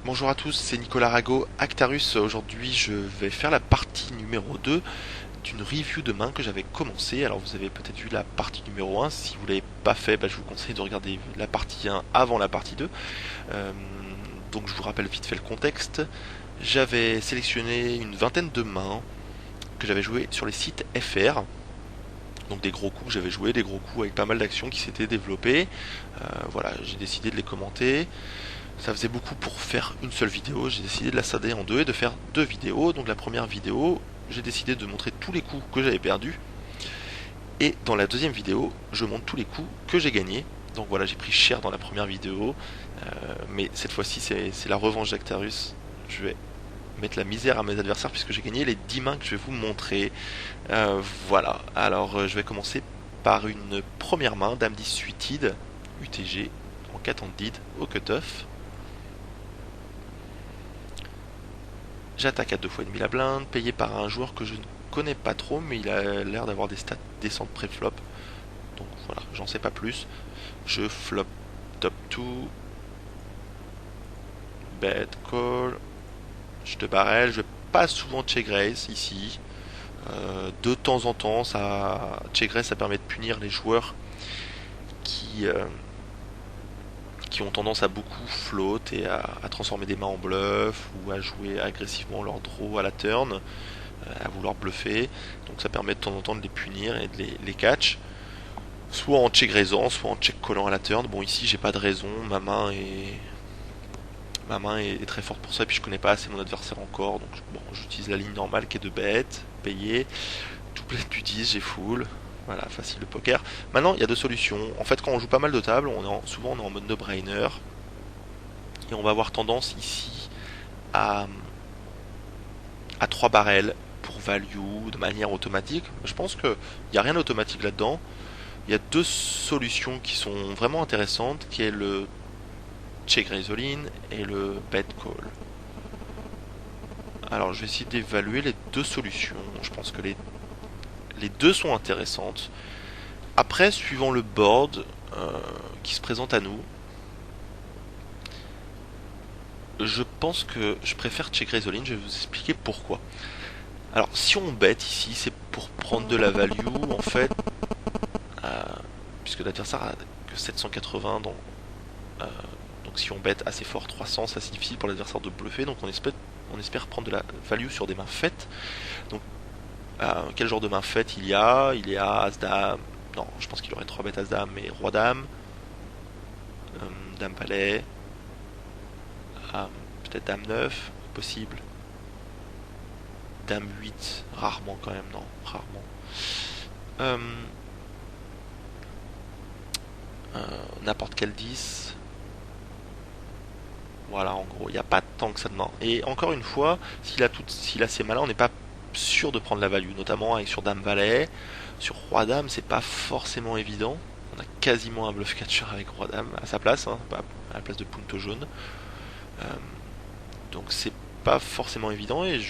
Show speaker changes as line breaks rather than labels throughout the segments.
Bonjour à tous, c'est Nicolas Rago, Actarus. Aujourd'hui, je vais faire la partie numéro 2 d'une review de main que j'avais commencé. Alors, vous avez peut-être vu la partie numéro 1. Si vous ne l'avez pas fait, je vous conseille de regarder la partie 1 avant la partie 2. Euh, donc, je vous rappelle vite fait le contexte. J'avais sélectionné une vingtaine de mains que j'avais jouées sur les sites FR. Donc des gros coups que j'avais joués, des gros coups avec pas mal d'actions qui s'étaient développées. Voilà, j'ai décidé de les commenter. Ça faisait beaucoup pour faire une seule vidéo, j'ai décidé de la scinder en deux et de faire deux vidéos. Donc la première vidéo, j'ai décidé de montrer tous les coups que j'avais perdus. Et dans la deuxième vidéo, je montre tous les coups que j'ai gagnés. Donc voilà, j'ai pris cher dans la première vidéo. Mais cette fois-ci, c'est la revanche d'Actarus. Je vais mettre la misère à mes adversaires puisque j'ai gagné les 10 mains que je vais vous montrer. Voilà, alors je vais commencer par une première main, Dame 10 suited, UTG en 4 handed au cutoff. J'attaque à 2 fois et demi la blinde, payé par un joueur que je ne connais pas trop, mais il a l'air d'avoir des stats décentes pré-flop. Donc voilà, j'en sais pas plus. Je flop top 2. Bet call. Je te barrel. Je vais pas souvent check raise ici. De temps en temps, check raise, ça permet de punir les joueurs qui, euh, qui ont tendance à beaucoup float et à transformer des mains en bluff ou à jouer agressivement leur draw à la turn, à vouloir bluffer. Donc ça permet de temps en temps de les punir et de les catch. Soit en check raisant, soit en check collant à la turn. Bon, ici j'ai pas de raison, ma main est très forte pour ça, et puis je connais pas assez mon adversaire encore, donc bon, j'utilise la ligne normale qui est de bet, payé, doublet du 10, j'ai full. Voilà, facile le poker. Maintenant, il y a deux solutions. En fait, quand on joue pas mal de tables, souvent on est en mode no-brainer. Et on va avoir tendance ici à, à 3 barrels pour value de manière automatique. Je pense qu'il n'y a rien d'automatique là-dedans. Il y a deux solutions qui sont vraiment intéressantes, qui est le check raise all in et le bet call. Alors je vais essayer d'évaluer les deux solutions. Je pense que les deux sont intéressantes. Après, suivant le board qui se présente à nous, je pense que je préfère check raise all in. Je vais vous expliquer pourquoi. Alors si on bet ici, c'est pour prendre de la value en fait, euh, puisque l'adversaire a que 780 dans donc si on bet assez fort 300, ça c'est difficile pour l'adversaire de bluffer, donc on espère prendre de la value sur des mains faites. Donc quel genre de main faite il y a? Il y a As-Dame, non je pense qu'il aurait 3 bêtes As-Dame, mais Roi-Dame, Dame-Valet, peut-être Dame-9, possible. Dame-8, rarement quand même, non, rarement. Euh, N'importe quel 10. Voilà, en gros, il n'y a pas tant que ça de main. Et encore une fois, s'il a ces mains-là, on n'est pas sûr de prendre la value, notamment avec sur Dame Valet. Sur Roi Dame, c'est pas forcément évident. On a quasiment un bluff catcher avec Roi Dame à sa place, hein, pas à la place de Punto jaune. Euh, donc c'est pas forcément évident et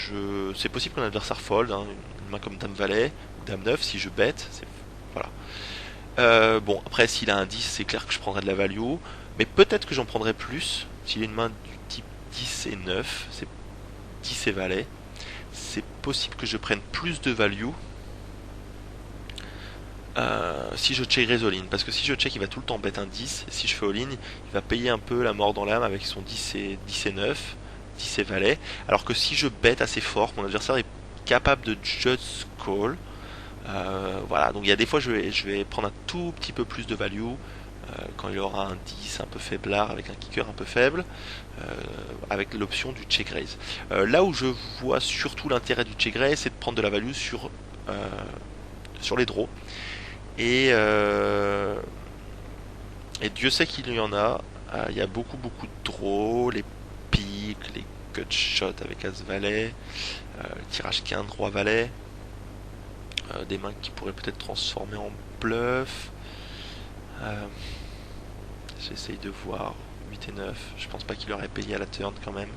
c'est possible qu'un adversaire fold, hein, une main comme Dame Valet ou Dame 9 si je bet. Voilà. Bon, après, s'il a un 10, c'est clair que je prendrai de la value. Mais peut-être que j'en prendrai plus. S'il a une main du type 10 et 9, c'est 10 et valet. C'est possible que je prenne plus de value si je check raise all-in. Parce que si je check, il va tout le temps bet un 10. Et si je fais all-in, il va payer un peu la mort dans l'âme avec son 10 et 9, 10 et valet. Alors que si je bet assez fort, mon adversaire est capable de just call. Voilà, donc il y a des fois je vais prendre un tout petit peu plus de value quand il aura un 10 un peu faiblard avec un kicker un peu faible, avec l'option du check raise. Là où je vois surtout l'intérêt du check raise, c'est de prendre de la value sur les draws. Et Dieu sait qu'il y en a. Il y a beaucoup de draws, les piques, les cut shots avec As Valet, le tirage quinte Roi Valet. Des mains qui pourraient peut-être transformer en bluff. J'essaye de voir 8 et 9. Je pense pas qu'il aurait payé à la turn quand même.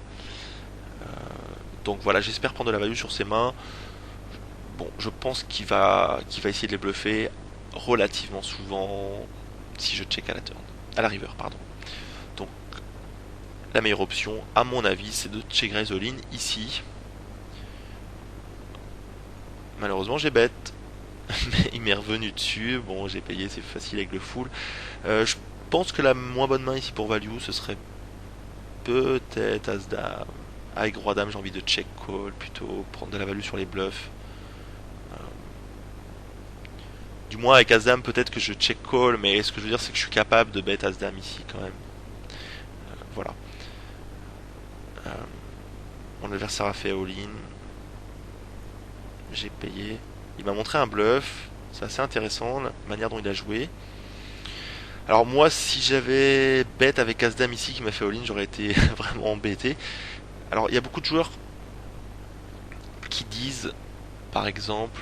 Donc voilà, j'espère prendre de la value sur ses mains. Bon, je pense qu'il va essayer de les bluffer relativement souvent si je check à la turn. À la river, pardon. Donc La meilleure option, à mon avis, c'est de check raise all-in ici. Malheureusement, j'ai bête. Mais il m'est revenu dessus. Bon, j'ai payé, c'est facile avec le full. Je pense que la moins bonne main ici pour value, ce serait peut-être As-Dame. Avec Roi-Dame, j'ai envie de check call plutôt, prendre de la value sur les bluffs. Du moins avec As-Dame, peut-être que je check call, mais ce que je veux dire, c'est que je suis capable de bet As-Dame ici quand même. Voilà. Euh, Mon adversaire a fait all-in. J'ai payé. Il m'a montré un bluff. C'est assez intéressant la manière dont il a joué. Alors moi, si j'avais bet avec As-Dame ici qui m'a fait all-in, j'aurais été vraiment embêté. Alors il y a beaucoup de joueurs qui disent, par exemple,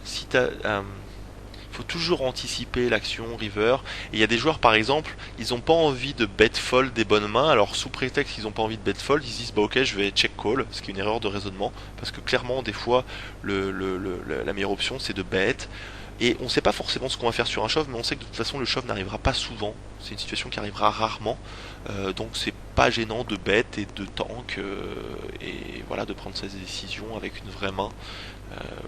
si t'as, faut toujours anticiper l'action river. Et il y a des joueurs, par exemple, ils n'ont pas envie de bet fold des bonnes mains. Alors sous prétexte qu'ils n'ont pas envie de bet fold, ils se disent bah ok, je vais check call, ce qui est une erreur de raisonnement, parce que clairement des fois la meilleure option c'est de bet. Et on sait pas forcément ce qu'on va faire sur un shove, mais on sait que de toute façon le shove n'arrivera pas souvent. C'est une situation qui arrivera rarement. Donc c'est pas gênant de bet et de tank et voilà de prendre ses décisions avec une vraie main.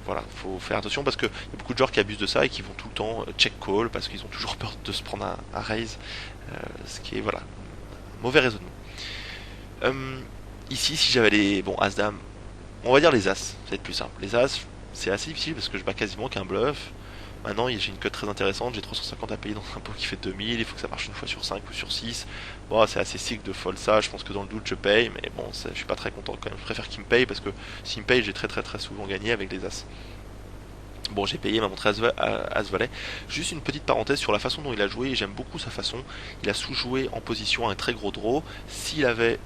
Voilà, faut faire attention parce qu'il y a beaucoup de joueurs qui abusent de ça et qui vont tout le temps check call parce qu'ils ont toujours peur de se prendre un raise, ce qui est voilà mauvais raisonnement. Euh, Ici, si j'avais les bon as dame, on va dire les as, ça va être plus simple. Les as, c'est assez difficile parce que je bats quasiment qu'un bluff. Maintenant, j'ai une cote très intéressante, j'ai 350 à payer dans un pot qui fait 2000, il faut que ça marche une fois sur 5 ou sur 6. Bon, c'est assez sick de fold ça, je pense que dans le doute je paye, mais bon, je suis pas très content quand même. Je préfère qu'il me paye parce que s'il me paye, j'ai très souvent gagné avec les as. Bon, j'ai payé, il m'a montré As-Valet. Juste une petite parenthèse sur la façon dont il a joué, j'aime beaucoup sa façon. Il a sous-joué en position à un très gros draw. S'il avait,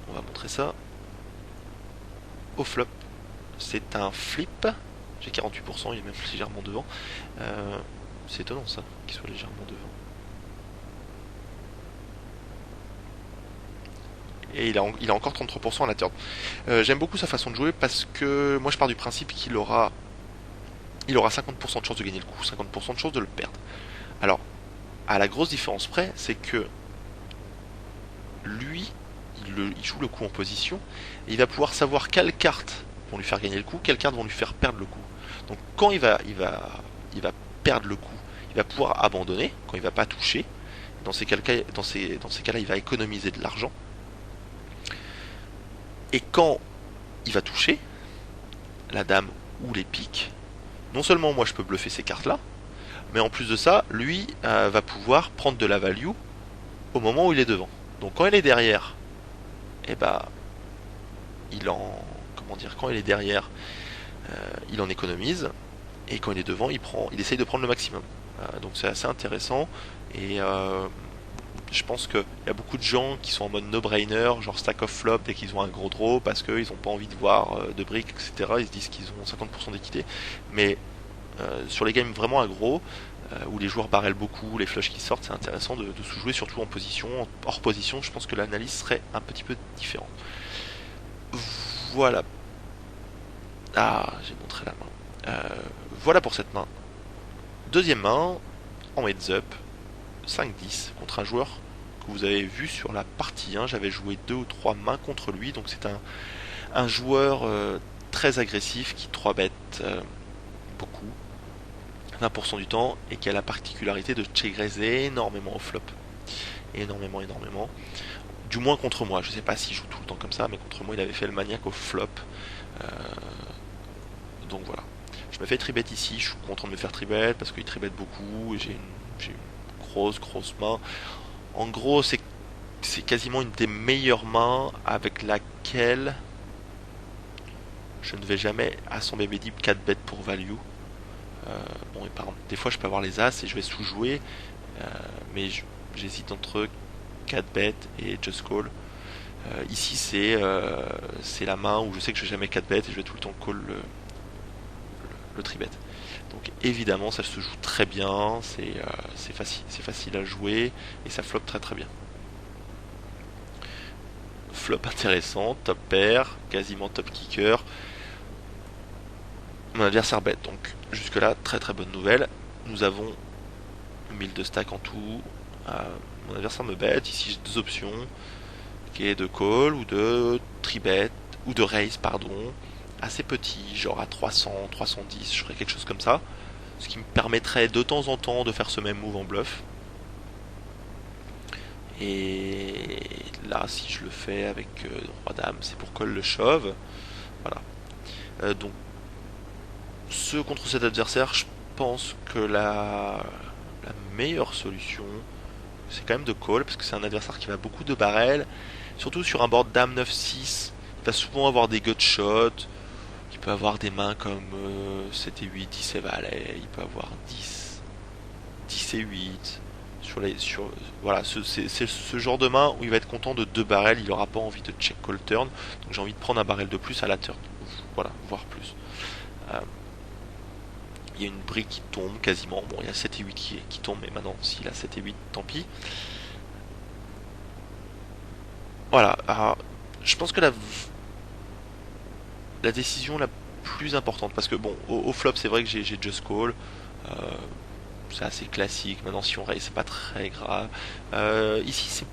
on va montrer ça, au flop, c'est un flip. J'ai 48%, il est même légèrement devant. C'est étonnant ça, qu'il soit légèrement devant. Et il a encore 33% à la turn. J'aime beaucoup sa façon de jouer parce que moi je pars du principe il aura 50% de chance de gagner le coup, 50% de chance de le perdre. Alors, à la grosse différence près, c'est que lui, il joue le coup en position, et il va pouvoir savoir quelles cartes vont lui faire gagner le coup, quelles cartes vont lui faire perdre le coup. Donc quand il va perdre le coup, il va pouvoir abandonner, quand il va pas toucher. Dans ces cas-là, il va économiser de l'argent. Et quand il va toucher, la dame ou les piques, non seulement moi je peux bluffer ces cartes-là, mais en plus de ça, lui va pouvoir prendre de la value au moment où il est devant. Donc quand il est derrière, eh ben, il en, comment dire, quand il est derrière, il en économise, et quand il est devant, il essaye de prendre le maximum. Donc c'est assez intéressant, et je pense qu'il y a beaucoup de gens qui sont en mode no-brainer, genre stack off flop dès qu'ils ont un gros draw, parce qu'ils n'ont pas envie de voir de briques, etc. Ils se disent qu'ils ont 50% d'équité, mais sur les games vraiment aggro, où les joueurs barrellent beaucoup, les flushs qui sortent, c'est intéressant de sous-jouer, surtout en position. Hors position, je pense que l'analyse serait un petit peu différente. Voilà. Ah, j'ai montré la main. Voilà pour cette main. Deuxième main, en heads up, 5-10 contre un joueur que vous avez vu sur la partie 1. J'avais joué 2 ou 3 mains contre lui, donc c'est un joueur très agressif qui 3 bet beaucoup, 20% du temps, et qui a la particularité de check raise énormément au flop. Énormément. Du moins contre moi, je sais pas s'il joue tout le temps comme ça, mais contre moi il avait fait le maniaque au flop. Euh, donc voilà. Je me fais tribet ici, je suis content de me faire tribet parce qu'il tribet beaucoup, et j'ai une grosse main. En gros, c'est quasiment une des meilleures mains avec laquelle je ne vais jamais à son baby deep 4 bêtes pour value. Bon, et par exemple, des fois je peux avoir les as et je vais sous-jouer, mais j'hésite entre 4 bêtes et just call. Ici c'est la main où je sais que je vais jamais 4 bêtes et je vais tout le temps call le tribet. Donc évidemment ça se joue très bien, c'est facile à jouer et ça flop très bien. Flop intéressant, top pair, quasiment top kicker. Mon adversaire bet, donc jusque là très bonne nouvelle. Nous avons 1000 de stack en tout. mon adversaire me bet. Ici j'ai deux options, qui est de call ou de tribet, ou de raise, pardon, assez petit, genre à 300, 310, je ferais quelque chose comme ça, ce qui me permettrait de temps en temps de faire ce même move en bluff. Et là, si je le fais avec roi-dame, c'est pour call le shove. Voilà. Donc, contre cet adversaire, je pense que la meilleure solution, c'est quand même de call, parce que c'est un adversaire qui va beaucoup de barrel. Surtout sur un board dame 9-6, il va souvent avoir des gut shots. Il peut avoir des mains comme 7 et 8, 10 et valet. Il peut avoir 10 et 8. Voilà, c'est ce genre de main où il va être content de deux barrels. Il n'aura pas envie de check call turn. Donc j'ai envie de prendre un barrel de plus à la turn. Voilà, voire plus. Euh, il y a une brique qui tombe quasiment. Bon, il y a 7 et 8 qui tombent, mais maintenant, s'il a 7 et 8, tant pis. Voilà, alors, je pense que la décision la plus importante, parce que bon, au flop, c'est vrai que j'ai just call. Euh, c'est assez classique. Maintenant, si on raise, c'est pas très grave. Ici, c'est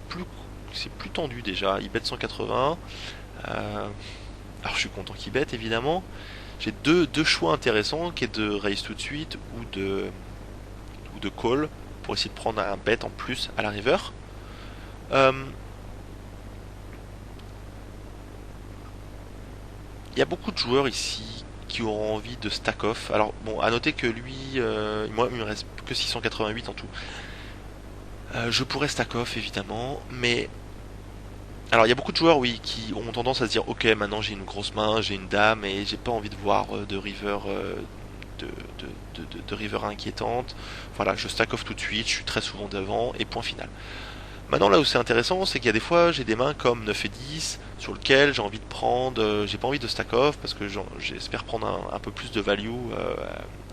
plus tendu déjà. Il bet 180. Alors, je suis content qu'il bet, évidemment. J'ai deux choix intéressants, qui est de raise tout de suite ou de call pour essayer de prendre un bet en plus à la river. Euh, Il y a beaucoup de joueurs ici qui auront envie de stack off. Alors bon, à noter que lui, moi, il me reste que 688 en tout. Je pourrais stack off évidemment, mais alors il y a beaucoup de joueurs, oui, qui ont tendance à se dire, ok, maintenant j'ai une grosse main, j'ai une dame et j'ai pas envie de voir de river de river inquiétante. Voilà, je stack off tout de suite, je suis très souvent devant et point final. Maintenant, là où c'est intéressant, c'est qu'il y a des fois, j'ai des mains comme 9 et 10 sur lequel j'ai envie de prendre, j'ai pas envie de stack off parce que j'espère prendre un peu plus de value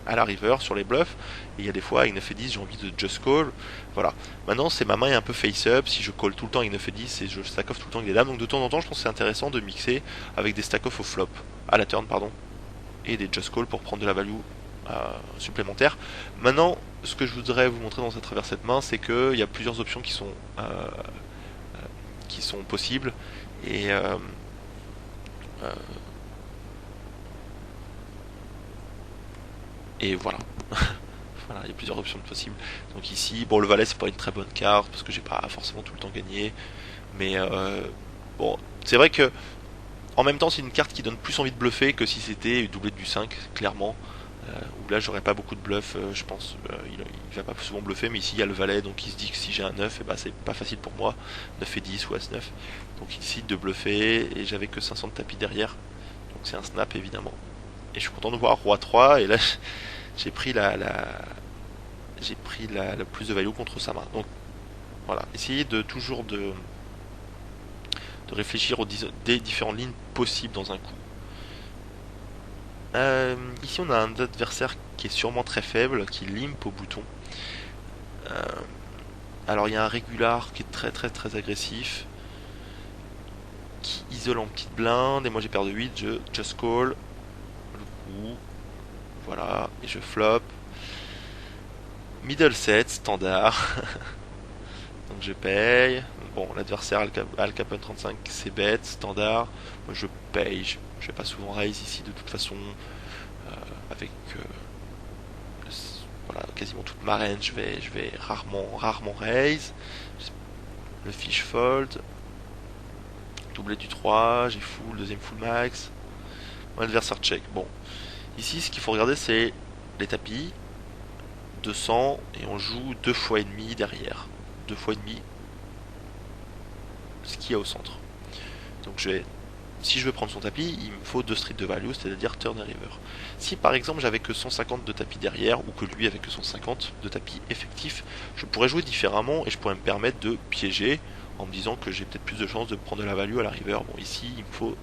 à la river sur les bluffs. Et il y a des fois, avec 9 et 10, j'ai envie de just call. Voilà. Maintenant, c'est ma main est un peu face up. Si je call tout le temps avec 9 et 10 et je stack off tout le temps avec des dames. Donc de temps en temps, je pense que c'est intéressant de mixer avec des stack off au flop, à la turn, pardon, et des just call pour prendre de la value supplémentaire. Maintenant, ce que je voudrais vous montrer à travers cette main, c'est qu'il y a plusieurs options qui sont possibles et euh, et voilà. Voilà, il y a plusieurs options possibles. Donc ici, bon, le valet c'est pas une très bonne carte parce que j'ai pas forcément tout le temps gagné, mais bon, c'est vrai que en même temps, c'est une carte qui donne plus envie de bluffer que si c'était une doublette du 5, clairement. Où là, j'aurais pas beaucoup de bluff, je pense. Il va pas souvent bluffer, mais ici, il y a le valet, donc il se dit que si j'ai un 9, et bah, c'est pas facile pour moi. 9 et 10 ou As-9. Donc il décide de bluffer, et j'avais que 500 de tapis derrière. Donc c'est un snap, évidemment. Et je suis content de voir Roi 3, et là, j'ai pris j'ai pris la plus de value contre sa main. Donc voilà, essayez de toujours de réfléchir des différentes lignes possibles dans un coup. Ici on a un adversaire qui est sûrement très faible, qui limpe au bouton. Euh, alors il y a un régular qui est très très très agressif, qui isole en petite blinde, et moi j'ai paire de 8, je just call, le coup, voilà, et je flop. Middle set, standard, donc je paye. Bon, l'adversaire a le capon 35, c'est bête, standard. Moi je paye, je vais pas souvent raise ici de toute façon, avec voilà, quasiment toute ma range, je vais rarement raise. Le fish fold, doublé du 3, j'ai full, deuxième full max. Mon adversaire check. Bon, ici ce qu'il faut regarder c'est les tapis, 200, et on joue 2 fois et demi derrière. 2 fois et demi, ce qu'il y a au centre. Donc si je veux prendre son tapis, il me faut 2 streets de value, c'est-à-dire turn et river. Si par exemple j'avais que 150 de tapis derrière, ou que lui avait que 150 de tapis effectifs, je pourrais jouer différemment et je pourrais me permettre de piéger en me disant que j'ai peut-être plus de chances de prendre de la value à la river. Bon, ici il me faut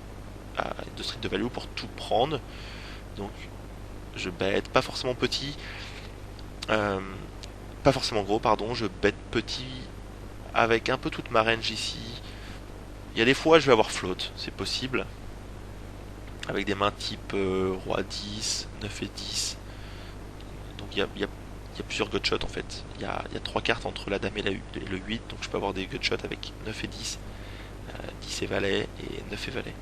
2 streets de value pour tout prendre. Donc je bête, pas forcément petit, euh, pas forcément gros, pardon, je bête petit avec un peu toute ma range ici. Il y a des fois je vais avoir float, c'est possible, avec des mains type roi 10, 9 et 10. Donc il y a il y a plusieurs gutshots en fait. Il y a 3 cartes entre la dame et le 8, donc je peux avoir des gutshots avec 9 et 10, 10 et valet et 9 et valet.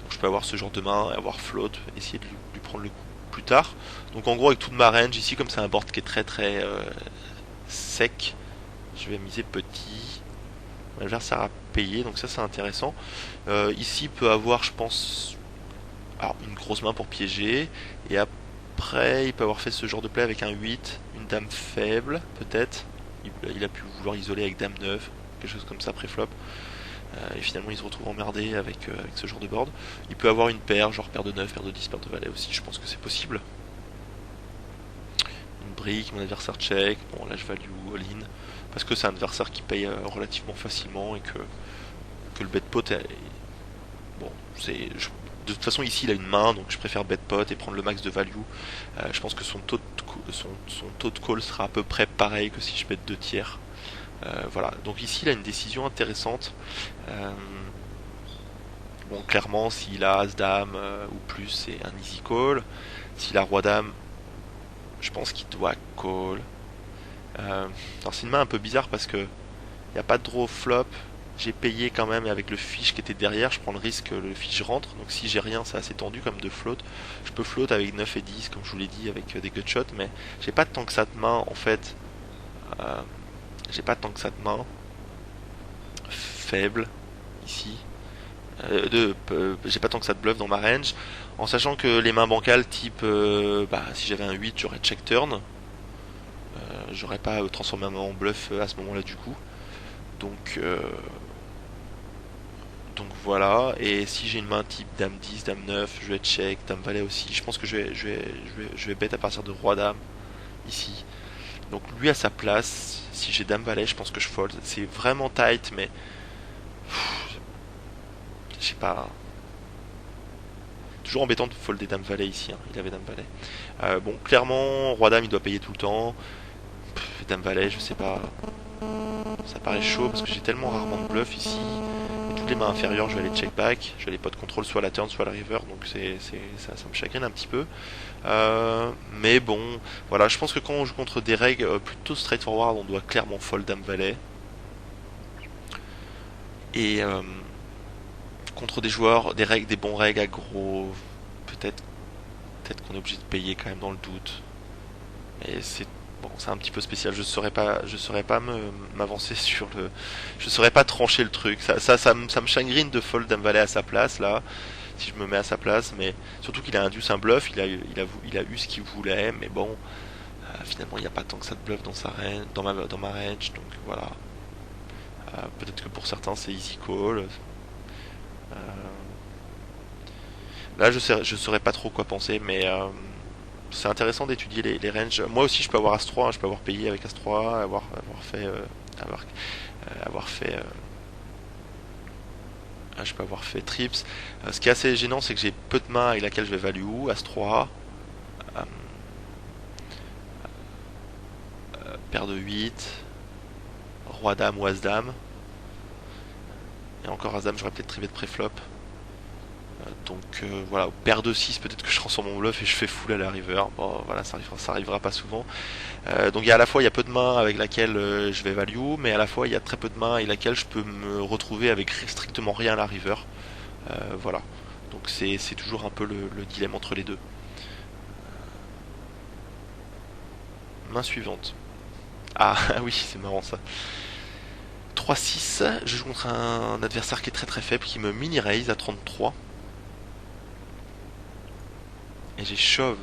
Donc je peux avoir ce genre de main, avoir float, essayer de lui prendre le coup plus tard. Donc en gros avec toute ma range ici, comme c'est un board qui est très sec, je vais miser petit. L'adversaire a payé, donc ça c'est intéressant. Ici il peut avoir, je pense, alors, une grosse main pour piéger, et après il peut avoir fait ce genre de play avec un 8, une dame faible peut-être. Il a pu vouloir isoler avec dame 9, quelque chose comme ça pré-flop. Et finalement il se retrouve emmerdé avec ce genre de board. Il peut avoir une paire, genre paire de 9, paire de 10, paire de valet aussi, je pense que c'est possible. Une brique, mon adversaire check, bon là je value all-in, parce que c'est un adversaire qui paye relativement facilement et que le bet pot est... Bon, de toute façon ici il a une main, donc je préfère bet pot et prendre le max de value. Je pense que son taux de call sera à peu près pareil que si je bet 2 tiers. Voilà, donc ici il a une décision intéressante. Bon, clairement, s'il a As-Dame ou plus, c'est un easy call. S'il a Roi-Dame, je pense qu'il doit call. Alors, c'est une main un peu bizarre parce que il n'y a pas de draw flop. J'ai payé quand même, et avec le fiche qui était derrière, je prends le risque que le fiche rentre. Donc, si j'ai rien, c'est assez tendu comme de float. Je peux float avec 9 et 10, comme je vous l'ai dit, avec des gutshots, mais j'ai pas tant que ça de main en fait. J'ai pas tant que ça de main faible ici. J'ai pas tant que ça de bluff dans ma range, en sachant que les mains bancales type si j'avais un 8 j'aurais check turn, j'aurais pas transformé ma main en bluff à ce moment là du coup, donc voilà. Et si j'ai une main type dame 10, dame 9, je vais check, dame valet aussi, je pense que je vais bet à partir de roi dame ici. Donc lui à sa place, si j'ai dame valet je pense que je fold, c'est vraiment tight mais je sais pas. Toujours embêtant de folder dame valet ici, hein. Il avait dame valet. Bon, clairement, roi dame il doit payer tout le temps. Dame valet, je sais pas. Ça paraît chaud parce que j'ai tellement rarement de bluff ici. Et toutes les mains inférieures, je vais aller check back. Je vais aller pot de contrôle soit à la turn, soit à la river. Donc ça me chagrine un petit peu. Mais bon, voilà, je pense que quand on joue contre des règles plutôt straightforward, on doit clairement fold dame valet. Et contre des joueurs, des bons règles aggro, peut-être qu'on est obligé de payer quand même dans le doute. Mais c'est un petit peu spécial. Je saurais pas m'avancer sur le, je saurais pas trancher le truc. Ça me chagrine de fold dame valet à sa place là, si je me mets à sa place. Mais surtout qu'il a induit un bluff, il a eu ce qu'il voulait. Mais bon, finalement il n'y a pas tant que ça de bluff dans sa range, dans ma range. Donc voilà. Peut-être que pour certains c'est easy call. Euh, Là, je saurais pas trop quoi penser, mais c'est intéressant d'étudier les ranges. Moi aussi, je peux avoir As-3, hein, je peux avoir payé avec As-3, avoir fait, je peux avoir fait trips. Ce qui est assez gênant, c'est que j'ai peu de mains avec laquelle je vais value, As-3, euh, paire de 8, Roi-Dame ou As-Dame, et encore As-Dame, j'aurais peut-être trivé de préflop. Donc voilà, paire de 6, peut-être que je transforme mon bluff et je fais full à la river. Bon voilà, ça arrivera pas souvent. Donc à la fois il y a peu de mains avec laquelle je vais value, mais à la fois il y a très peu de mains avec laquelle je peux me retrouver avec strictement rien à la river. Voilà. Donc c'est toujours un peu le dilemme entre les deux. Main suivante. Ah oui, c'est marrant ça. 3-6, je joue contre un adversaire qui est très faible, qui me mini-raise à 33. Et j'ai shove.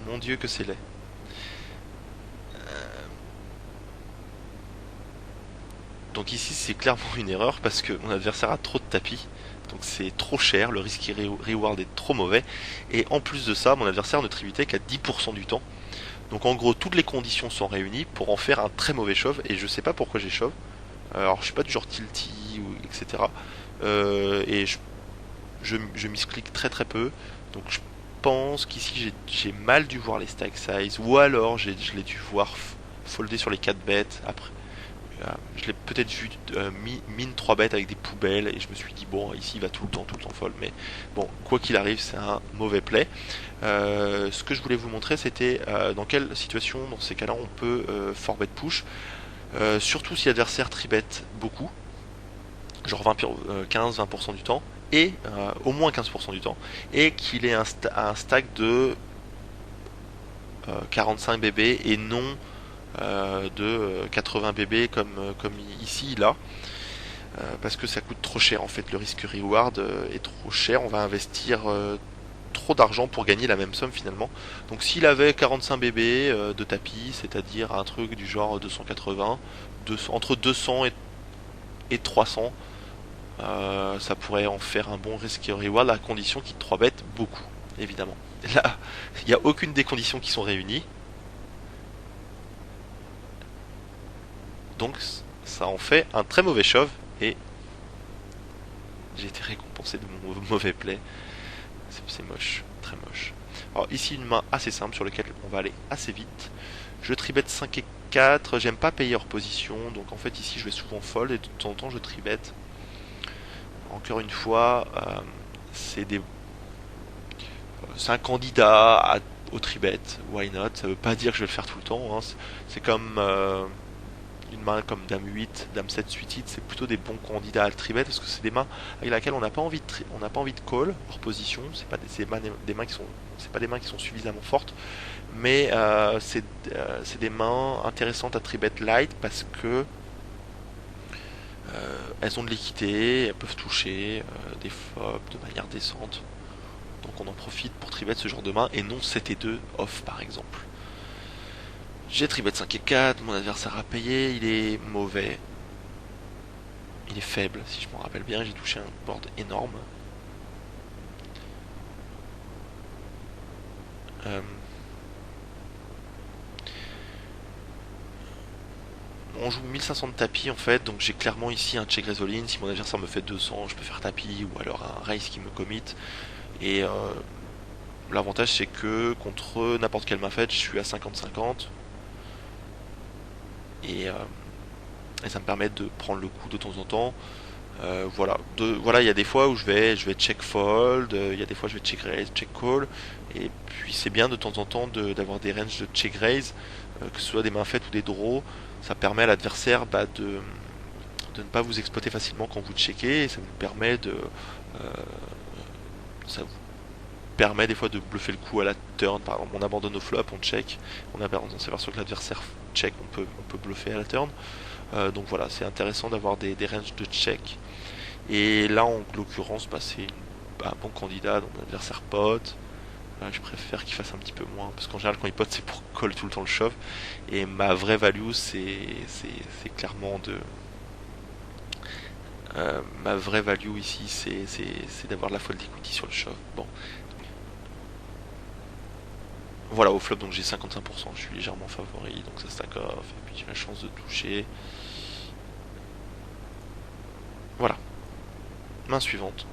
Mon dieu que c'est laid. Donc ici c'est clairement une erreur parce que mon adversaire a trop de tapis. Donc c'est trop cher, le risque reward est trop mauvais. Et en plus de ça, mon adversaire ne tributait qu'à 10% du temps. Donc en gros, toutes les conditions sont réunies pour en faire un très mauvais shove. Et je sais pas pourquoi j'ai shove. Alors je suis pas du genre tilty ou etc. Et je misclick très peu. Donc je pense qu'ici j'ai mal dû voir les stack size. Ou alors je l'ai dû voir folder sur les 4 bêtes après. Je l'ai peut-être vu mine 3 bêtes avec des poubelles et je me suis dit bon ici il va tout le temps fold, mais bon quoi qu'il arrive c'est un mauvais play. Ce que je voulais vous montrer c'était dans quelle situation dans ces cas-là on peut 4-bet push, surtout si l'adversaire tribet beaucoup, genre 15-20% du temps, et au moins 15% du temps, et qu'il ait un stack de 45 BB et non de 80 BB comme ici là, parce que ça coûte trop cher en fait, le risque reward est trop cher, on va investir trop d'argent pour gagner la même somme finalement. Donc s'il avait 45 BB de tapis, c'est-à-dire un truc du genre 280, entre 200 et 300, ça pourrait en faire un bon risque reward à condition qu'il 3 bête beaucoup, évidemment. Là, il n'y a aucune des conditions qui sont réunies. Donc ça en fait un très mauvais shove et j'ai été récompensé de mon mauvais play. C'est moche, très moche. Alors ici une main assez simple sur laquelle on va aller assez vite. Je tribet 5 et 4, j'aime pas payer hors position, donc en fait ici je vais souvent fold et de temps en temps je tribet. Encore une fois, c'est un candidat au tribet, why not? Ça veut pas dire que je vais le faire tout le temps, hein. C'est comme une main comme Dame 8, Dame 7 suited, c'est plutôt des bons candidats à le tribet parce que c'est des mains avec lesquelles on n'a pas envie de call hors position. C'est pas des mains qui sont, c'est pas des mains qui sont suffisamment fortes, mais c'est des mains intéressantes à tribet light parce que elles ont de l'équité, elles peuvent toucher des FOB de manière décente. Donc on en profite pour tribet ce genre de main et non 7 et 2 off par exemple. J'ai tribet 5 et 4, mon adversaire a payé, il est mauvais. Il est faible, si je m'en rappelle bien, j'ai touché un board énorme. On joue 1500 de tapis en fait, donc j'ai clairement ici un check raise all-in. Si mon adversaire me fait 200, je peux faire tapis ou alors un raise qui me commit. Et l'avantage c'est que contre n'importe quelle main faite, je suis à 50-50. Et ça me permet de prendre le coup de temps en temps. Voilà, il y a des fois où je vais check fold, il y a des fois je vais check raise, check call, et puis c'est bien de temps en temps d'avoir des ranges de check raise, que ce soit des mains faites ou des draws, ça permet à l'adversaire de ne pas vous exploiter facilement quand vous checkez, et ça vous permet ça vous permet des fois de bluffer le coup à la turn. Par exemple on abandonne au flop, on check, on s'aperçoit que l'adversaire check, on peut bluffer à la turn. Donc voilà, c'est intéressant d'avoir des ranges de check. Et là, en l'occurrence, c'est un bon candidat, donc mon adversaire pote. Je préfère qu'il fasse un petit peu moins, parce qu'en général, quand il pote, c'est pour call tout le temps le shove. Et ma vraie value, c'est clairement de. Ma vraie value ici, c'est d'avoir de la fold equity sur le shove. Bon. Voilà, au flop, donc j'ai 55%, je suis légèrement favori, donc ça stack off, et puis j'ai la chance de toucher. Voilà. Main suivante.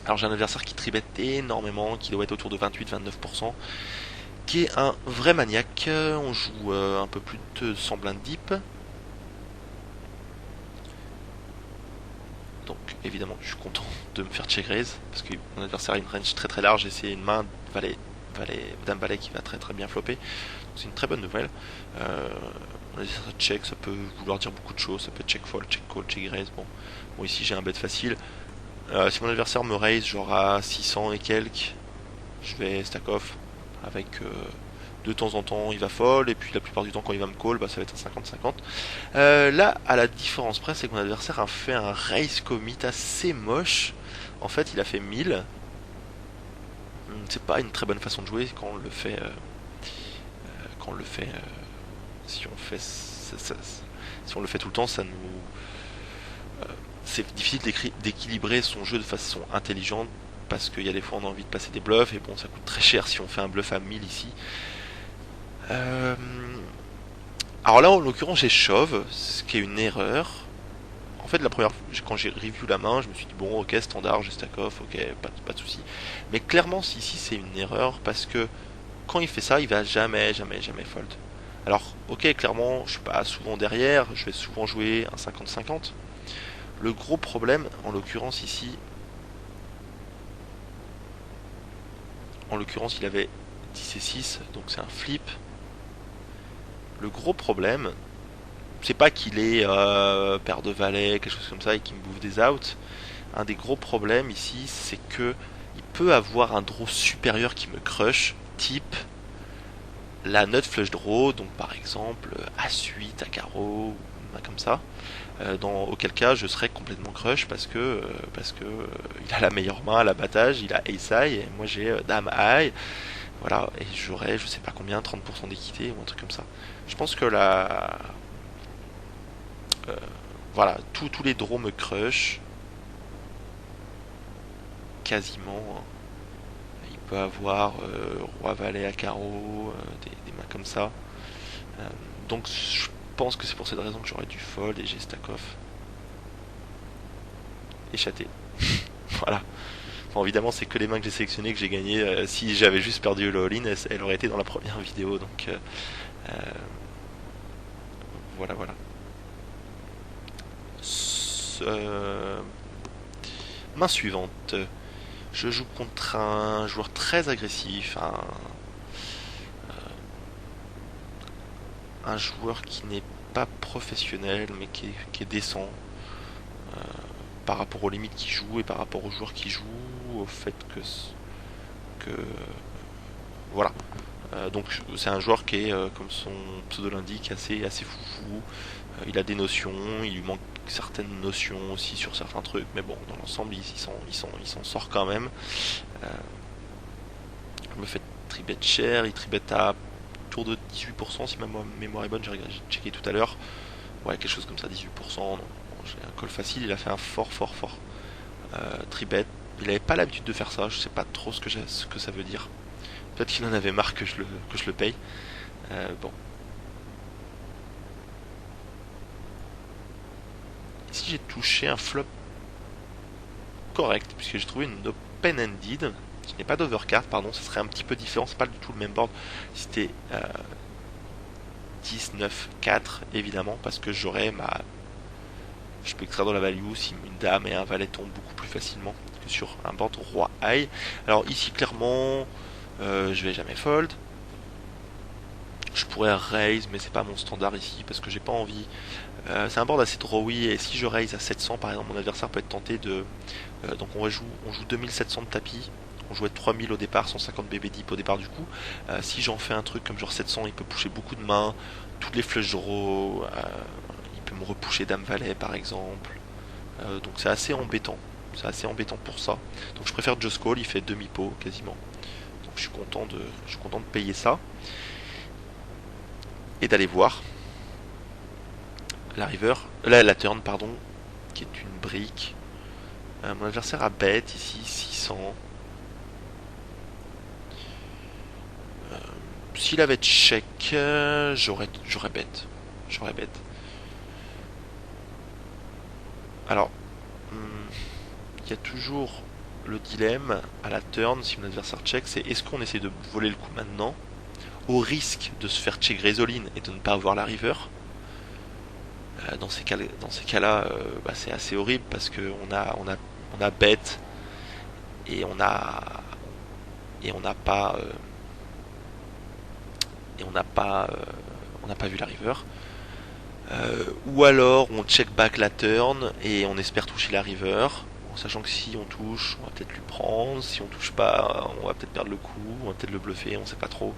Alors j'ai un adversaire qui tribet énormément, qui doit être autour de 28-29%, qui est un vrai maniaque. On joue un peu plus de 100 blindes deep. Donc évidemment je suis content de me faire check raise, parce que mon adversaire a une range très très large et c'est une main dame valet qui va très très bien flopper. C'est une très bonne nouvelle. On a dit ça check, ça peut vouloir dire beaucoup de choses, ça peut check fold, check call, check raise. Bon ici j'ai un bet facile. Si mon adversaire me raise genre à 600 et quelques, je vais stack off avec de temps en temps il va fold, et puis la plupart du temps quand il va me call, ça va être un 50-50. Là, à la différence près, c'est que mon adversaire a fait un raise commit assez moche. En fait, il a fait 1000. C'est pas une très bonne façon de jouer quand on le fait. Si on fait si on le fait tout le temps, ça nous c'est difficile d'équilibrer son jeu de façon intelligente, parce qu'il y a des fois on a envie de passer des bluffs et bon ça coûte très cher si on fait un bluff à 1000 ici. Alors là en l'occurrence j'ai shove, ce qui est une erreur. En fait la première fois quand j'ai review la main je me suis dit bon ok standard j'ai stack off, ok pas de soucis. Mais clairement ici c'est une erreur parce que quand il fait ça il va jamais fold. Alors, ok, clairement, je suis pas souvent derrière, je vais souvent jouer un 50-50. Le gros problème, en l'occurrence ici, il avait 10 et 6, donc c'est un flip. Le gros problème, c'est pas qu'il est paire de valet, quelque chose comme ça, et qu'il me bouffe des outs. Un des gros problèmes ici, c'est que il peut avoir un draw supérieur qui me crush, type la nut flush draw, donc par exemple As-8 à carreau, ou comme ça. Auquel cas je serais complètement crush parce que il a la meilleure main à l'abattage, il a Ace High et moi j'ai Dame High, voilà, et j'aurais je sais pas combien, 30% d'équité ou un truc comme ça. Je pense que euh, voilà, tous les draws me crush quasiment, hein. Il peut avoir Roi Valet à carreau, des mains comme ça. Euh, donc je pense que c'est pour cette raison que j'aurais dû fold et j'ai stack off et châté. Voilà. Bon, évidemment, c'est que les mains que j'ai sélectionnées que j'ai gagné. Si j'avais juste perdu le all-in, elle aurait été dans la première vidéo. Donc euh, voilà, voilà. Euh, Main suivante. Je joue contre un joueur très agressif, un joueur qui n'est pas professionnel, mais qui est décent par rapport aux limites qu'il joue et par rapport aux joueurs qui jouent, au fait que voilà. Donc c'est un joueur qui est, comme son pseudo l'indique, assez foufou. Il a des notions, il lui manque certaines notions aussi sur certains trucs, mais bon, dans l'ensemble, il s'en sort quand même. Euh, il me fait tribet cher, il tribet à tour de 18% si ma mémoire est bonne, j'ai checké tout à l'heure. Ouais, quelque chose comme ça, 18%. Non, j'ai un call facile, il a fait un fort tribet. Il avait pas l'habitude de faire ça, je sais pas trop ce que ça veut dire. Peut-être qu'il en avait marre que je le paye. Bon. Ici j'ai touché un flop correct, puisque j'ai trouvé une open-ended, qui n'est pas d'overcard, pardon, ce serait un petit peu différent, c'est pas du tout le même board. C'était 10, 9, 4, évidemment, parce que j'aurais ma... Je peux extraire dans la value si une dame et un valet tombent beaucoup plus facilement que sur un board roi high. Alors ici, clairement, je vais jamais fold. Je pourrais raise, mais c'est pas mon standard ici, parce que j'ai pas envie. C'est un board assez drawy, et si je raise à 700, par exemple, mon adversaire peut être tenté de... donc on joue 2700 de tapis, on jouait 3000 au départ, 150 BB deep au départ du coup. Si j'en fais un truc comme genre 700, il peut pusher beaucoup de mains, toutes les flush draw, il peut me repusher dame valet par exemple. Donc c'est assez embêtant. C'est assez embêtant pour ça. Donc je préfère just call, il fait demi-pot quasiment. Donc je suis content de payer ça. Et d'aller voir la turn pardon, qui est une brique. Mon adversaire a bet ici 600. S'il avait check, j'aurais bet. J'aurais bet. Alors, il y a toujours le dilemme à la turn, si mon adversaire check, c'est est-ce qu'on essaie de voler le coup maintenant, au risque de se faire check résoline et de ne pas avoir la river. Dans ces cas-là, bah, c'est assez horrible parce que on a bet et on n'a pas on n'a pas vu la river. Ou alors on check back la turn et on espère toucher la river, en sachant que si on touche, on va peut-être lui prendre, si on touche pas, on va peut-être perdre le coup, on va peut-être le bluffer, on sait pas trop.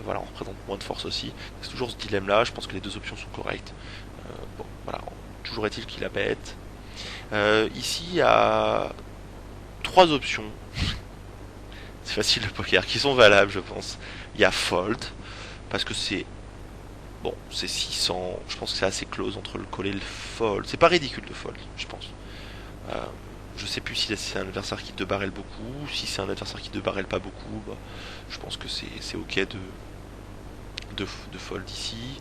Voilà, on représente moins de force aussi. C'est toujours ce dilemme là, je pense que les deux options sont correctes. Bon, voilà, toujours est-il qu'il a bête. Ici, il y a trois options. C'est facile le poker, qui sont valables, je pense. Il y a fold, parce que c'est bon, c'est 600. Je pense que c'est assez close entre le call et le fold. C'est pas ridicule de fold, je pense. Euh, je sais plus si c'est un adversaire qui te barrel beaucoup, si c'est un adversaire qui te barrel pas beaucoup. Bah, je pense que c'est ok de fold ici.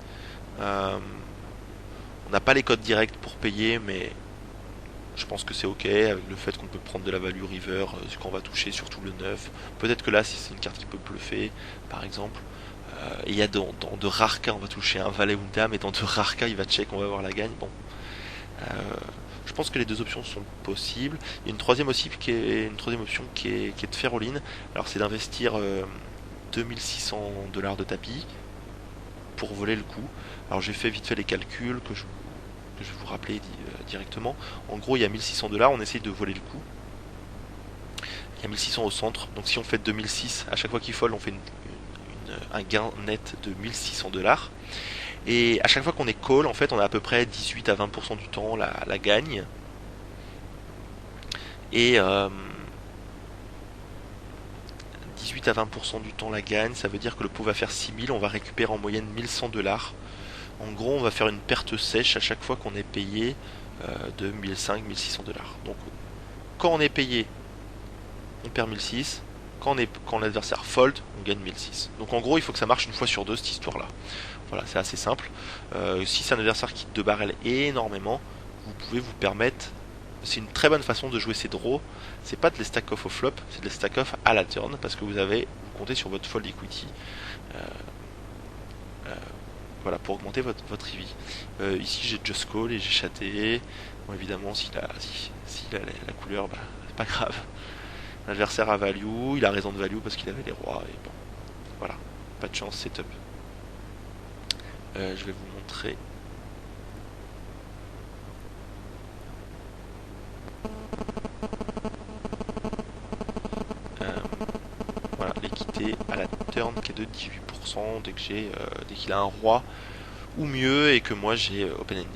On n'a pas les codes directs pour payer, mais je pense que c'est ok avec le fait qu'on peut prendre de la value river quand on va toucher surtout le 9. Peut-être que là, si c'est une carte qui peut bluffer, par exemple, Et il y a dans de rares cas, on va toucher un valet ou une dame, et dans de rares cas, il va check, on va avoir la gagne. Bon, euh, je pense que les deux options sont possibles. Il y a une troisième aussi, une troisième option qui est de faire all-in. Alors c'est d'investir 2600 $ de tapis pour voler le coup. Alors j'ai fait vite fait les calculs que je vais vous rappeler directement. En gros, il y a 1600 $, on essaye de voler le coup. Il y a 1600 au centre, donc si on fait 2006, à chaque fois qu'il fold, on fait un gain net de 1600 $. Et à chaque fois qu'on est call, en fait, on a à peu près 18 à 20% du temps la gagne. Et 18 à 20% du temps la gagne, ça veut dire que le pot va faire 6000, on va récupérer en moyenne 1100 $. En gros, on va faire une perte sèche à chaque fois qu'on est payé de 1500-1600 $. Donc, quand on est payé, on perd 1006. Quand l'adversaire fold, on gagne 1006. Donc, en gros, il faut que ça marche une fois sur deux, cette histoire-là. Voilà, c'est assez simple. Si c'est un adversaire qui te barrel énormément, vous pouvez vous permettre. C'est une très bonne façon de jouer ces draws. C'est pas de les stack off au flop, c'est de les stack off à la turn parce que vous comptez sur votre fold equity. Euh, euh, voilà, pour augmenter votre EV. Ici j'ai just call et j'ai chaté. Bon, évidemment, si la couleur, bah, c'est pas grave. L'adversaire a value, il a raison de value parce qu'il avait les rois. Et bon, voilà, pas de chance, setup. Je vais vous montrer. Voilà, l'équité à la turn qui est de 18% dès qu'il a un roi ou mieux et que moi j'ai open-ended.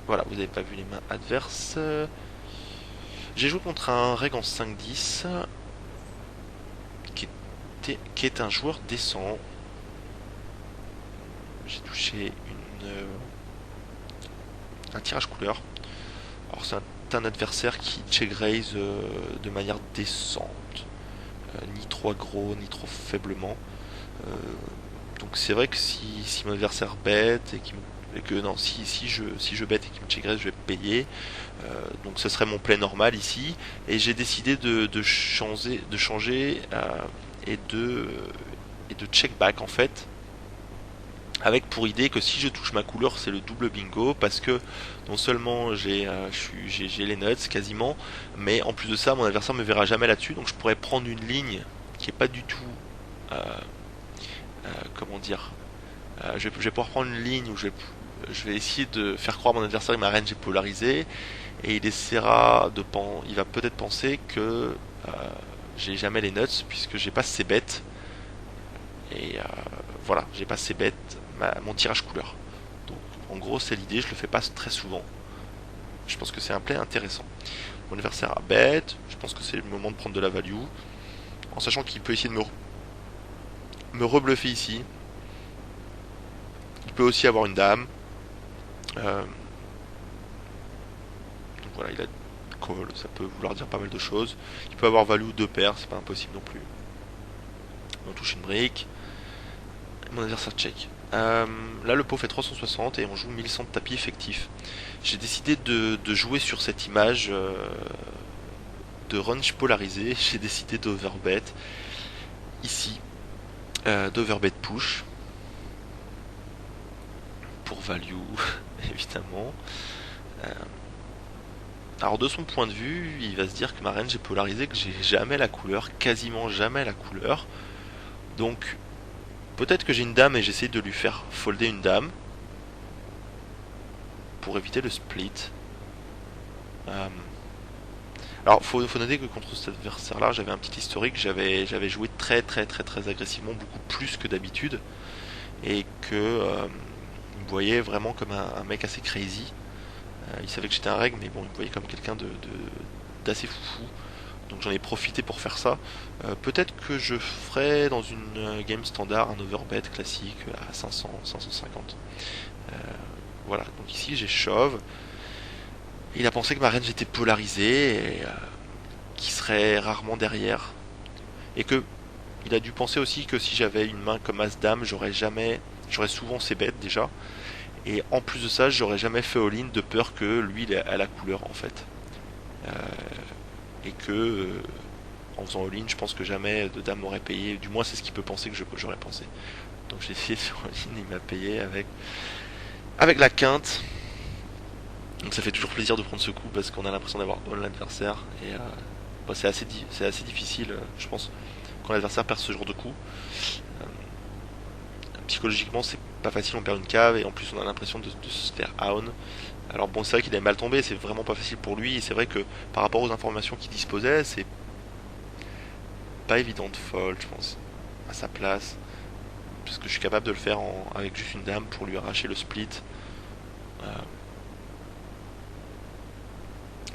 Voilà, vous n'avez pas vu les mains adverses. J'ai joué contre un reg en 5-10 qui est un joueur décent. J'ai touché un tirage couleur. Alors c'est un adversaire qui check raise de manière décente. Ni trop gros, ni trop faiblement. Euh, donc c'est vrai que si mon adversaire bête et que non, si je bête et qu'il me check raise, je vais payer. Donc ce serait mon play normal ici. Et j'ai décidé de changer et de check back en fait. Avec pour idée que si je touche ma couleur, c'est le double bingo parce que non seulement j'ai les nuts quasiment, mais en plus de ça, mon adversaire me verra jamais là-dessus, donc je pourrais prendre une ligne qui est pas du tout, euh, comment dire, je vais pouvoir prendre une ligne où je vais essayer de faire croire à mon adversaire que ma range est polarisée et il va peut-être penser que j'ai jamais les nuts puisque j'ai pas ses bêtes et voilà, j'ai pas ses bêtes mon tirage couleur. Donc en gros c'est l'idée, je le fais pas très souvent. Je pense que c'est un play intéressant. Mon adversaire a bet, je pense que c'est le moment de prendre de la value. En sachant qu'il peut essayer de me rebluffer ici. Il peut aussi avoir une dame. Donc voilà, il a call, ça peut vouloir dire pas mal de choses. Il peut avoir value deux paires, c'est pas impossible non plus. On touche une brique. Mon adversaire check. Là le pot fait 360 et on joue 1100 de tapis effectif. J'ai décidé de jouer sur cette image de range polarisé. J'ai décidé d'overbet ici, d'overbet push pour value évidemment. Alors de son point de vue, il va se dire que ma range est polarisée, que j'ai jamais la couleur, quasiment jamais la couleur. Donc peut-être que j'ai une dame et j'essaie de lui faire folder une dame pour éviter le split. Alors faut noter que contre cet adversaire là j'avais un petit historique, j'avais joué très agressivement, beaucoup plus que d'habitude, et que il me voyait vraiment comme un mec assez crazy. Il savait que j'étais un reg, mais bon, il me voyait comme quelqu'un d'assez foufou. Donc j'en ai profité pour faire ça. Peut-être que je ferai dans une game standard un overbet classique à 500, 550. Voilà, donc ici j'ai shove. Il a pensé que ma range était polarisée et qu'il serait rarement derrière. Et que il a dû penser aussi que si j'avais une main comme As-Dame, j'aurais souvent ses bêtes déjà. Et en plus de ça, j'aurais jamais fait all-in de peur que lui il a la couleur en fait. et que en faisant all-in, je pense que jamais de dame m'aurait payé. Du moins, c'est ce qu'il peut penser que j'aurais pensé. Donc j'ai essayé sur all-in, il m'a payé avec la quinte. Donc ça fait toujours plaisir de prendre ce coup parce qu'on a l'impression d'avoir all l'adversaire. Et bah, c'est assez difficile, je pense, quand l'adversaire perd ce genre de coup. Euh, Psychologiquement, c'est pas facile, on perd une cave et en plus on a l'impression de se faire own. Alors bon, c'est vrai qu'il est mal tombé, c'est vraiment pas facile pour lui. Et c'est vrai que par rapport aux informations qu'il disposait, c'est pas évident de fold, je pense, à sa place. Parce que je suis capable de le faire avec juste une dame pour lui arracher le split. Euh,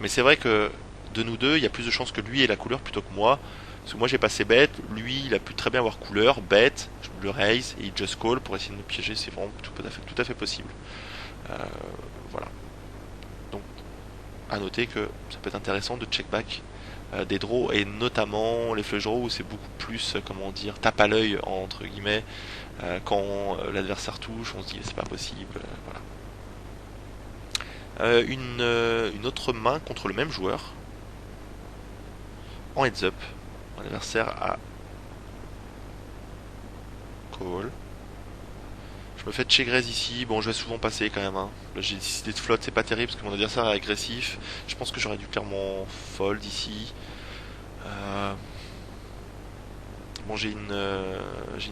mais c'est vrai que de nous deux, il y a plus de chances que lui ait la couleur plutôt que moi. Parce que moi j'ai passé bête, lui il a pu très bien avoir couleur, bête, je le raise et il just call pour essayer de me piéger, c'est vraiment tout à fait possible. Euh, voilà. Donc à noter que ça peut être intéressant de check back des draws et notamment les flush draws où c'est beaucoup plus, comment dire, tape à l'œil entre guillemets. Quand l'adversaire touche, on se dit c'est pas possible. Voilà. Une autre main contre le même joueur en heads up. L'adversaire a call. Je me fais check raise ici. Bon, je vais souvent passer quand même. Hein. Là, j'ai décidé de flotte, c'est pas terrible parce que mon adversaire est agressif. Je pense que j'aurais dû clairement fold ici. Euh, Bon, j'ai une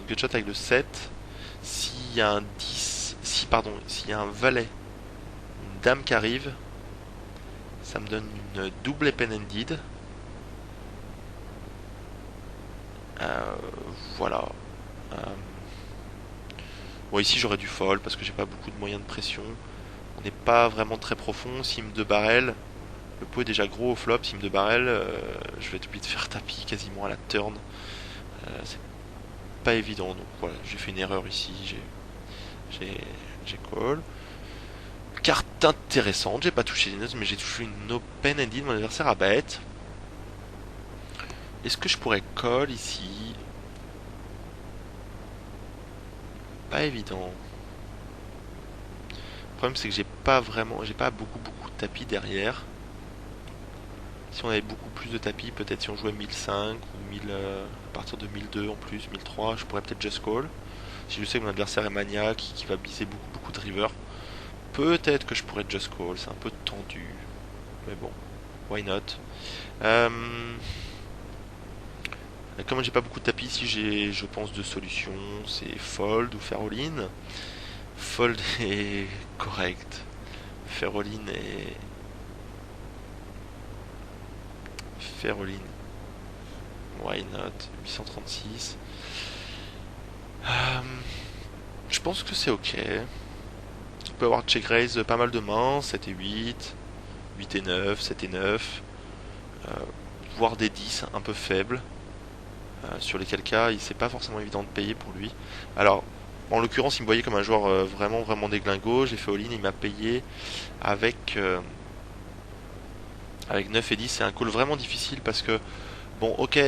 gutshot avec le 7. S'il y a un 10, pardon, s'il y a un valet, une dame qui arrive, ça me donne une double open-ended. Euh, voilà. Euh, bon, ici j'aurais dû fold parce que j'ai pas beaucoup de moyens de pression. On n'est pas vraiment très profond. Sim de barrel, le pot est déjà gros au flop. Sim de barrel, je vais être obligé de faire tapis quasiment à la turn. C'est pas évident. Donc voilà, j'ai fait une erreur ici. J'ai call. Carte intéressante. J'ai pas touché les notes, mais j'ai touché une open ended. Mon adversaire a bet. Est-ce que je pourrais call ici? Pas évident. Le problème c'est que j'ai pas beaucoup de tapis derrière. Si on avait beaucoup plus de tapis, peut-être si on jouait 1005 ou 1000, à partir de 1002 en plus, 1003, je pourrais peut-être just call. Si je sais que mon adversaire est maniaque, qui va biser beaucoup de river, peut-être que je pourrais just call. C'est un peu tendu, mais bon, why not. Euh, Comme j'ai pas beaucoup de tapis, ici j'ai, je pense, deux solutions. C'est fold ou faire all-in. Fold est correct. Faire all-in est... Faire all-in. Why not? 836. Je pense que c'est ok. On peut avoir check raise pas mal de mains. 7 et 8. 8 et 9. 7 et 9. Euh, Voire des 10 un peu faibles. Sur lesquels cas, c'est pas forcément évident de payer pour lui. Alors, en l'occurrence, il me voyait comme un joueur vraiment déglingo. J'ai fait all-in, il m'a payé avec, avec 9 et 10. C'est un call vraiment difficile parce que, bon, ok,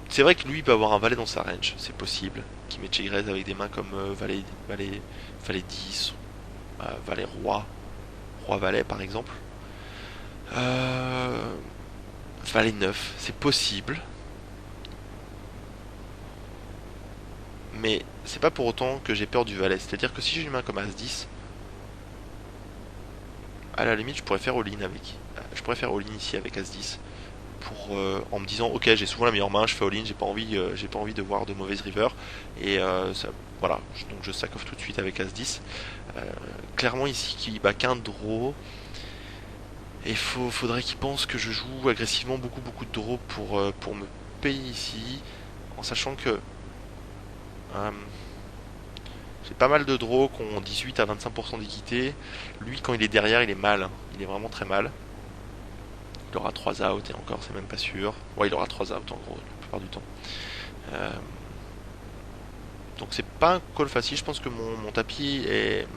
c'est vrai que lui il peut avoir un valet dans sa range, c'est possible. Qui met check raise avec des mains comme valet 10, valet roi, roi valet par exemple. Euh, Valet 9, c'est possible. Mais c'est pas pour autant que j'ai peur du valet. C'est-à-dire que si j'ai une main comme As-10, à la limite, je pourrais faire all-in avec. Je pourrais faire all-in ici avec As-10. Pour, en me disant, ok, j'ai souvent la meilleure main, je fais all-in, j'ai pas envie de voir de mauvaises river. Et voilà, donc je sac off tout de suite avec As-10. Clairement ici, qui bat qu'un draw. Et faudrait qu'il pense que je joue agressivement beaucoup de draws pour me payer ici. En sachant que euh, j'ai pas mal de draws qui ont 18 à 25% d'équité. Lui, quand il est derrière, il est mal. Il est vraiment très mal. Il aura 3 outs et encore, c'est même pas sûr. Ouais, il aura 3 outs en gros, la plupart du temps. Euh, donc c'est pas un call facile. Je pense que mon tapis est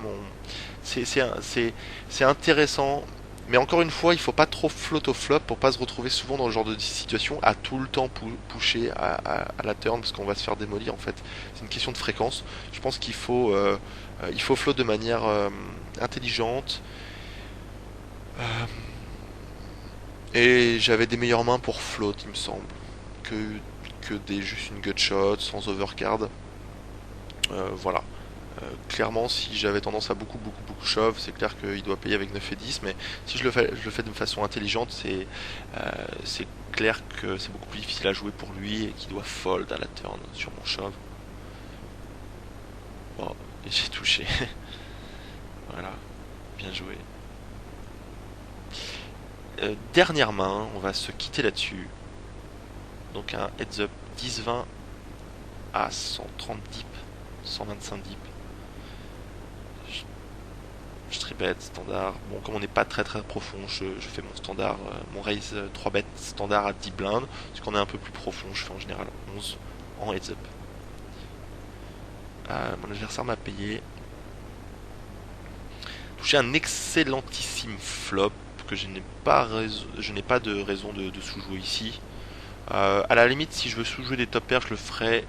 c'est intéressant. Mais encore une fois, il faut pas trop float au flop pour pas se retrouver souvent dans le genre de situation à tout le temps pusher à la turn parce qu'on va se faire démolir en fait. C'est une question de fréquence. Je pense il faut float de manière intelligente. Euh, Et j'avais des meilleures mains pour float, il me semble, que, juste une gutshot sans overcard. Voilà. Clairement, si j'avais tendance à beaucoup shove, c'est clair qu'il doit payer avec 9 et 10, mais si je le fais de façon intelligente, c'est clair que c'est beaucoup plus difficile à jouer pour lui et qu'il doit fold à la turn sur mon shove. Bon, et j'ai touché. Voilà, bien joué. Dernière main, on va se quitter là-dessus. Donc un heads up 10-20 à 130 dips, 125 dips. Je tribet standard. Bon, comme on n'est pas très profond, je fais mon standard, mon raise 3 bêtes standard à 10 blindes. Parce qu'on est un peu plus profond, je fais en général 11 en heads up. Mon adversaire m'a payé. Touché un excellentissime flop que je n'ai pas, de raison de sous-jouer ici. À la limite, si je veux sous-jouer des top pairs, je le ferai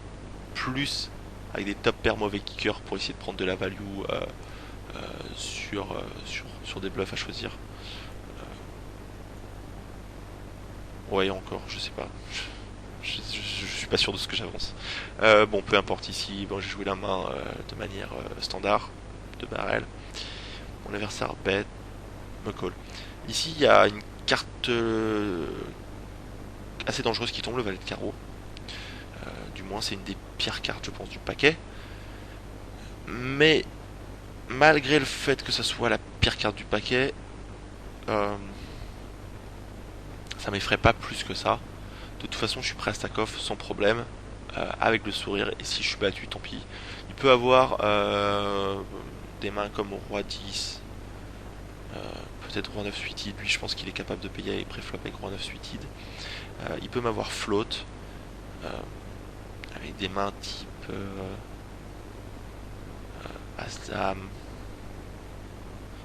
plus avec des top pairs mauvais kickers pour essayer de prendre de la value sur des bluffs à choisir. Ouais, encore, je sais pas. Je suis pas sûr de ce que j'avance. Bon, peu importe ici. Bon, j'ai joué la main de manière standard, de barrel. Mon adversaire bet, me call. Ici, il y a une carte assez dangereuse qui tombe, le valet de carreau. Du moins, c'est une des pires cartes, je pense, du paquet. Mais malgré le fait que ça soit la pire carte du paquet, ça m'effraie pas plus que ça. De toute façon, je suis prêt à stack off sans problème, avec le sourire. Et si je suis battu, tant pis. Il peut avoir des mains comme roi 10, peut-être roi 9 suited. Lui, je pense qu'il est capable de payer préflop avec roi 9 suited. Il peut m'avoir float avec des mains type As-Dame.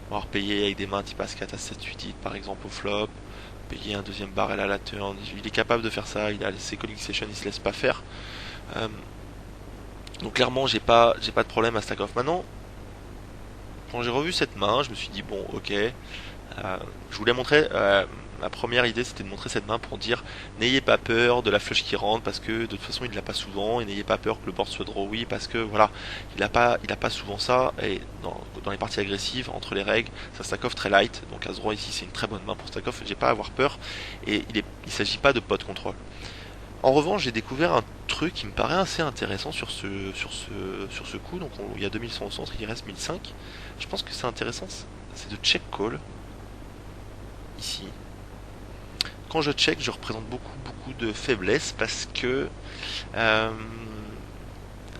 Avoir payé avec des mains type As-4, As-7 suited par exemple au flop. Payer un deuxième barrel à la turn. Il est capable de faire ça. Il a ses calling sessions, il se laisse pas faire. Donc clairement, j'ai pas de problème à stack off. Maintenant, quand j'ai revu cette main, je me suis dit bon, ok. Je voulais montrer. Ma première idée, c'était de montrer cette main pour dire n'ayez pas peur de la flush qui rentre parce que de toute façon, il l'a pas souvent, et n'ayez pas peur que le board soit drawy parce que voilà, il a pas souvent ça. Et dans les parties agressives, entre les règles, ça stack off très light. Donc As roi ici, c'est une très bonne main pour stack off. J'ai pas à avoir peur. Et il s'agit pas de pot contrôle. En revanche, j'ai découvert un truc qui me paraît assez intéressant sur ce coup. Donc il y a 2100 au centre, il reste 1005. Je pense que c'est intéressant, c'est de check call ici. Quand je check, je représente beaucoup de faiblesse parce que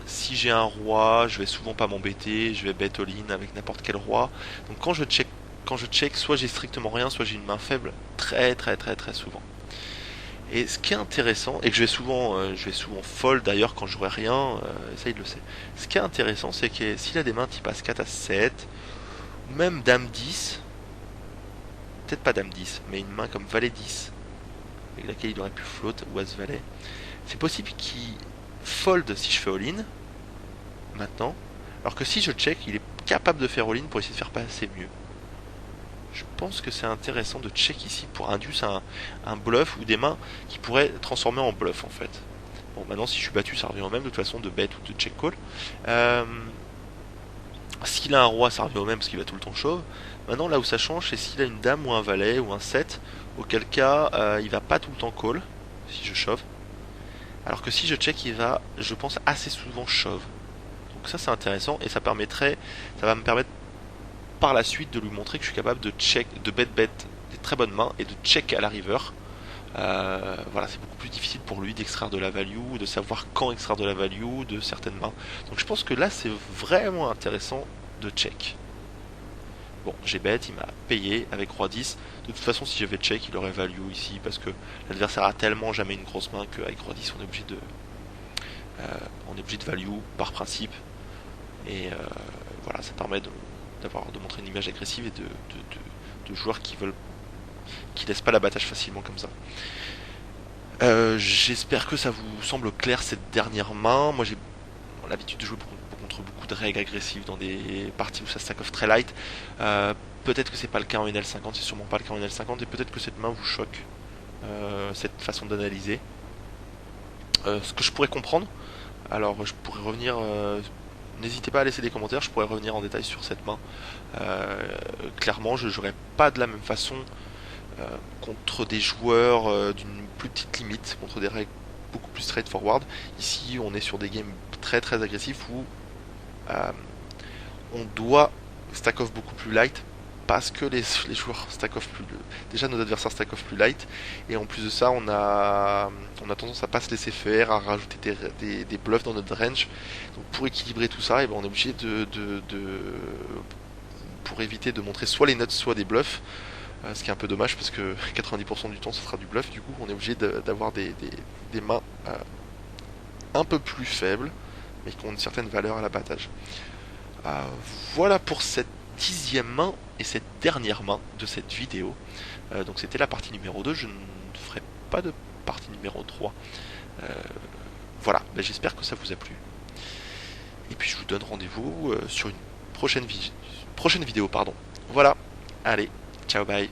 si j'ai un roi, je vais souvent pas m'embêter, je vais bet all-in avec n'importe quel roi. Donc quand je check, soit j'ai strictement rien, soit j'ai une main faible très souvent. Et ce qui est intéressant, et que je vais souvent fold d'ailleurs quand je jouerai rien, ça il le sait. Ce qui est intéressant, c'est que s'il a des mains type As-4, As-7, ou même Dame 10, peut-être pas Dame 10, mais une main comme Valet 10, avec laquelle il aurait pu float, ou As-Valet, c'est possible qu'il fold si je fais all-in, maintenant, alors que si je check, il est capable de faire all-in pour essayer de faire passer mieux. Je pense que c'est intéressant de check ici pour induire un bluff ou des mains qui pourraient transformer en bluff en fait. Bon, maintenant si je suis battu, ça revient au même de toute façon de bet ou de check call. S'il a un roi, ça revient au même parce qu'il va tout le temps chauve. Maintenant là où ça change, c'est s'il a une dame ou un valet ou un 7, auquel cas il va pas tout le temps call si je shove. Alors que si je check, il va, je pense, assez souvent shove. Donc ça c'est intéressant et ça va me permettre par la suite de lui montrer que je suis capable de check, de bet des très bonnes mains et de check à la river. Voilà, c'est beaucoup plus difficile pour lui d'extraire de la value, de savoir quand extraire de la value de certaines mains. Donc je pense que là c'est vraiment intéressant de check. Bon, j'ai bet, il m'a payé avec roi 10. De toute façon, si j'avais check, il aurait value ici parce que l'adversaire a tellement jamais une grosse main qu'avec roi 10 on est obligé de value par principe. Et voilà, ça permet de montrer une image agressive et de joueurs qui laissent pas l'abattage facilement comme ça. J'espère que ça vous semble clair cette dernière main. Moi j'ai l'habitude de jouer beaucoup contre contre beaucoup de règles agressives dans des parties où ça stack off très light. Peut-être que c'est pas le cas en NL50, c'est sûrement pas le cas en NL50, et peut-être que cette main vous choque, cette façon d'analyser. Ce que je pourrais comprendre, alors je pourrais revenir, n'hésitez pas à laisser des commentaires, je pourrais revenir en détail sur cette main. Clairement, je jouerais pas de la même façon contre des joueurs d'une plus petite limite, contre des règles beaucoup plus straightforward. Ici, on est sur des games très très agressifs où on doit stack off beaucoup plus light parce que les joueurs stack off plus. Déjà, nos adversaires stack off plus light, et en plus de ça, on a tendance à pas se laisser faire, à rajouter des bluffs dans notre range. Donc, pour équilibrer tout ça, et ben, on est obligé pour éviter de montrer soit les nuts, soit des bluffs. Ce qui est un peu dommage parce que 90% du temps ce sera du bluff, du coup on est obligé d'avoir des mains un peu plus faibles mais qui ont une certaine valeur à l'abattage. Voilà pour cette 10e main et cette dernière main de cette vidéo. Donc c'était la partie numéro 2, je ne ferai pas de partie numéro 3. Voilà, ben, j'espère que ça vous a plu. Et puis je vous donne rendez-vous sur une prochaine vidéo. Voilà, allez, ciao bye.